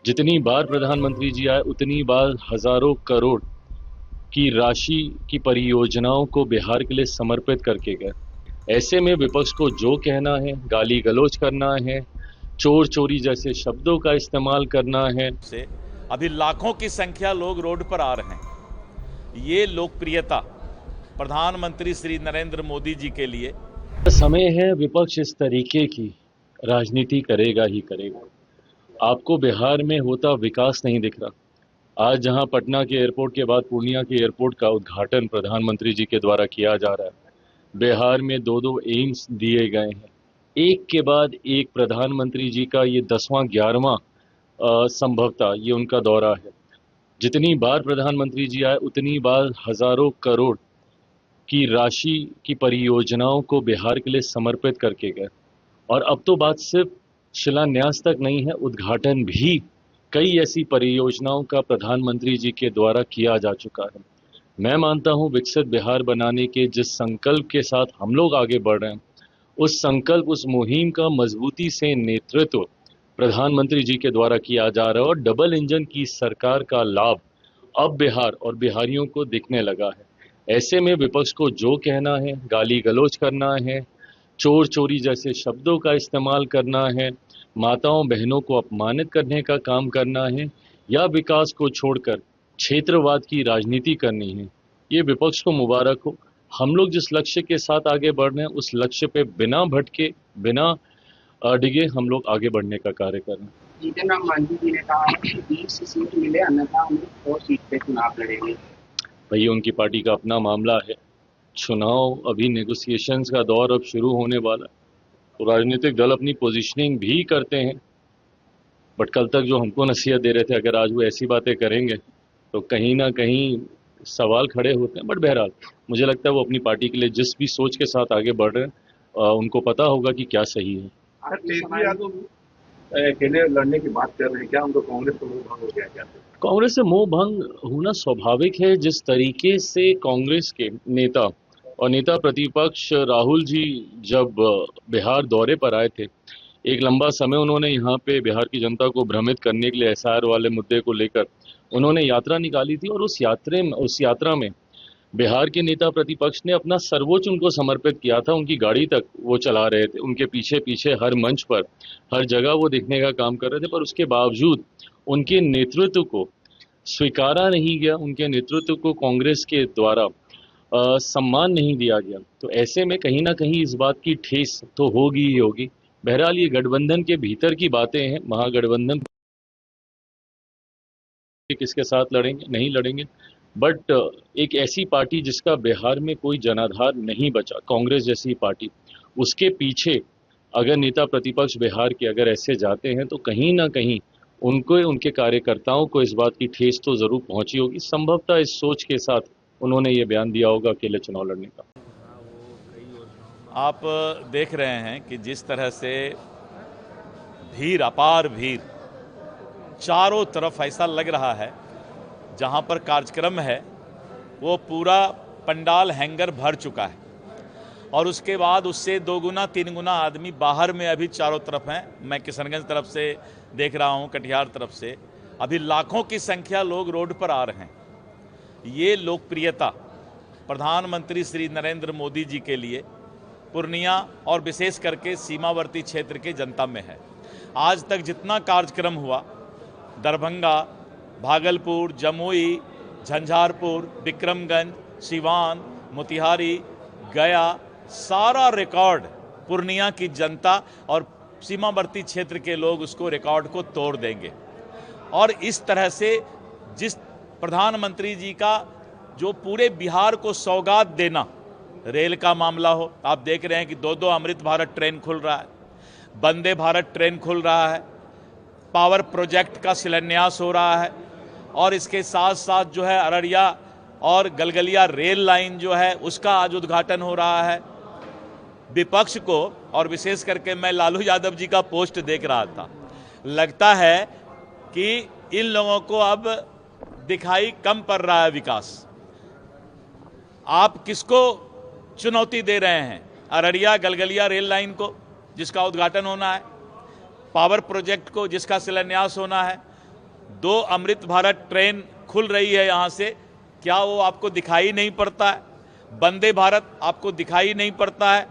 जितनी बार प्रधानमंत्री जी आए उतनी बार हजारों करोड़ की राशि की परियोजनाओं को बिहार के लिए समर्पित करके गए। ऐसे में विपक्ष को जो कहना है, गाली गलौज करना है, चोर चोरी जैसे शब्दों का इस्तेमाल करना है। से अभी लाखों की संख्या लोग रोड पर आ रहे हैं। ये लोकप्रियता प्रधानमंत्री श्री नरेंद्र मोदी जी के लिए समय है विपक्ष इस तरीके की राजनीति करेगा ही करेगा। आपको बिहार में होता विकास नहीं दिख रहा। आज जहां पटना के एयरपोर्ट के बाद पूर्णिया के एयरपोर्ट का उद्घाटन प्रधानमंत्री जी के द्वारा किया जा रहा है। बिहार में दो दो एम्स दिए गए हैं। एक के बाद एक प्रधानमंत्री जी का ये 10वां 11वां संभवतः ये उनका दौरा है। जितनी बार प्रधानमंत्री जी आए उतनी बार हजारों करोड़ की राशि की परियोजनाओं को बिहार के लिए समर्पित करके गए। और अब तो बात सिर्फ शिलान्यास तक नहीं है, उद्घाटन भी कई ऐसी परियोजनाओं का प्रधानमंत्री जी के द्वारा किया जा चुका है। मैं मानता हूं विकसित बिहार बनाने के जिस संकल्प के साथ हम लोग आगे बढ़ रहे हैं, उस संकल्प, उस मुहिम का मजबूती से नेतृत्व प्रधानमंत्री जी के द्वारा किया जा रहा है और डबल इंजन की सरकार का लाभ अब बिहार और बिहारियों को दिखने लगा है। ऐसे में विपक्ष को जो कहना है, गाली गलौज करना है, चोर चोरी जैसे शब्दों का इस्तेमाल करना है, माताओं बहनों को अपमानित करने का काम करना है या विकास को छोड़कर क्षेत्रवाद की राजनीति करनी है, ये विपक्ष को मुबारक हो। हम लोग जिस लक्ष्य के साथ आगे बढ़ रहे हैं उस लक्ष्य पे बिना भटके, बिना डिगे हम लोग आगे बढ़ने का कार्य कर रहे हैं। जीतन राम मांझी जी ने कहा है कि 20 सीट मिले अन्यथा हम 100 सीट पे चुनाव लड़ेंगे। भैया उनकी पार्टी का अपना मामला है। चुनाव अभी नेगोशिएशंस का दौर अब शुरू होने वाला है, तो राजनीतिक दल अपनी पोजीशनिंग भी करते हैं। बट कल तक जो हमको नसीहत दे रहे थे, अगर आज वो ऐसी बातें करेंगे तो कहीं ना कहीं सवाल खड़े होते हैं। बट बहरहाल मुझे लगता है वो अपनी पार्टी के लिए जिस भी सोच के साथ आगे बढ़ रहे हैं, उनको पता होगा कि क्या सही है। तेजस्वी यादव अकेले लड़ने की बात कर रहे हैं, क्या उनको कांग्रेस से मोह भंग हो गया क्या? कांग्रेस से मोह भंग होना स्वाभाविक है। जिस तरीके से कांग्रेस के नेता और नेता प्रतिपक्ष राहुल जी जब बिहार दौरे पर आए थे, एक लंबा समय उन्होंने यहाँ पे बिहार की जनता को भ्रमित करने के लिए एसआर वाले मुद्दे को लेकर उन्होंने यात्रा निकाली थी और उस यात्रा में बिहार के नेता प्रतिपक्ष ने अपना सर्वोच्च उनको समर्पित किया था। उनकी गाड़ी तक वो चला रहे थे, उनके पीछे पीछे हर मंच पर, हर जगह वो दिखने का काम कर रहे थे। पर उसके बावजूद उनके नेतृत्व को स्वीकारा नहीं गया, उनके नेतृत्व को कांग्रेस के द्वारा सम्मान नहीं दिया गया। तो ऐसे में कहीं ना कहीं इस बात की ठेस तो होगी ही होगी। बहरहाल ये गठबंधन के भीतर की बातें हैं। महागठबंधन किसके साथ लड़ेंगे नहीं लड़ेंगे, बट एक ऐसी पार्टी जिसका बिहार में कोई जनाधार नहीं बचा, कांग्रेस जैसी पार्टी, उसके पीछे अगर नेता प्रतिपक्ष बिहार के अगर ऐसे जाते हैं तो कहीं ना कहीं उनको, उनके कार्यकर्ताओं को इस बात की ठेस तो जरूर पहुंची होगी। संभवतः इस सोच के साथ उन्होंने ये बयान दिया होगा अकेले चुनाव लड़ने का। आप देख रहे हैं कि जिस तरह से भीड़, अपार भीड़ चारों तरफ, ऐसा लग रहा है जहां पर कार्यक्रम है वो पूरा पंडाल हैंगर भर चुका है और उसके बाद उससे 2 गुना 3 गुना आदमी बाहर में अभी चारों तरफ हैं। मैं किशनगंज तरफ से देख रहा हूं, कटिहार तरफ से अभी लाखों की संख्या लोग रोड पर आ रहे हैं। ये लोकप्रियता प्रधानमंत्री श्री नरेंद्र मोदी जी के लिए पूर्णिया और विशेष करके सीमावर्ती क्षेत्र के जनता में है। आज तक जितना कार्यक्रम हुआ, दरभंगा, भागलपुर, जमुई, झंझारपुर, विक्रमगंज, सिवान, मोतिहारी, गया, सारा रिकॉर्ड पूर्णिया की जनता और सीमावर्ती क्षेत्र के लोग उसको रिकॉर्ड को तोड़ देंगे। और इस तरह से जिस प्रधानमंत्री जी का जो पूरे बिहार को सौगात देना, रेल का मामला हो, आप देख रहे हैं कि 2-2 अमृत भारत ट्रेन खुल रहा है, वंदे भारत ट्रेन खुल रहा है, पावर प्रोजेक्ट का शिलान्यास हो रहा है और इसके साथ साथ जो है अररिया और गलगलिया रेल लाइन जो है उसका आज उद्घाटन हो रहा है। विपक्ष को, और विशेष करके मैं लालू यादव जी का पोस्ट देख रहा था, लगता है कि इन लोगों को अब दिखाई कम पड़ रहा है विकास। आप किसको चुनौती दे रहे हैं? अररिया गलगलिया रेल लाइन को जिसका उद्घाटन होना है, पावर प्रोजेक्ट को जिसका शिलान्यास होना है, 2 अमृत भारत ट्रेन खुल रही है यहाँ से, क्या वो आपको दिखाई नहीं पड़ता है? वंदे भारत आपको दिखाई नहीं पड़ता है?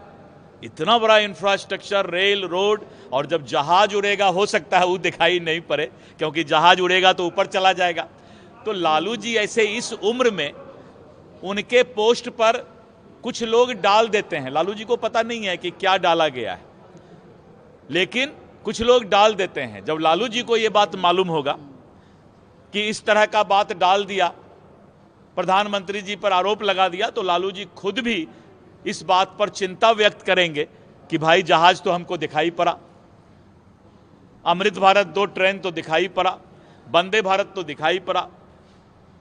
इतना बड़ा इंफ्रास्ट्रक्चर, रेल, रोड, और जब जहाज उड़ेगा हो सकता है वो दिखाई नहीं पड़े, क्योंकि जहाज उड़ेगा तो ऊपर चला जाएगा। तो लालू जी ऐसे इस उम्र में उनके पोस्ट पर कुछ लोग डाल देते हैं, लालू जी को पता नहीं है कि क्या डाला गया है, लेकिन कुछ लोग डाल देते हैं। जब लालू जी को यह बात मालूम होगा कि इस तरह का बात डाल दिया, प्रधानमंत्री जी पर आरोप लगा दिया, तो लालू जी खुद भी इस बात पर चिंता व्यक्त करेंगे कि भाई जहाज तो हमको दिखाई पड़ा, अमृत भारत 2 ट्रेन तो दिखाई पड़ा, वंदे भारत तो दिखाई पड़ा,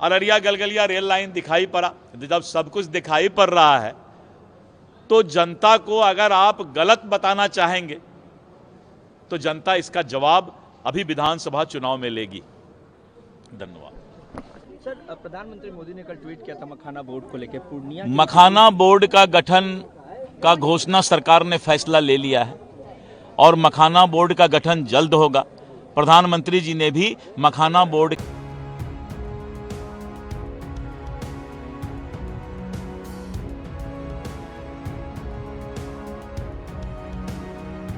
अररिया गलगलिया रेल लाइन दिखाई पड़ा। जब सब कुछ दिखाई पड़ रहा है तो जनता को अगर आप गलत बताना चाहेंगे तो जनता इसका जवाब अभी विधानसभा चुनाव में लेगी। धन्यवाद। सर, प्रधानमंत्री मोदी ने कल ट्वीट किया था मखाना बोर्ड को लेकर, पूर्णिया मखाना बोर्ड का गठन का घोषणा सरकार ने फैसला ले लिया है और मखाना बोर्ड का गठन जल्द होगा। प्रधानमंत्री जी ने भी मखाना बोर्ड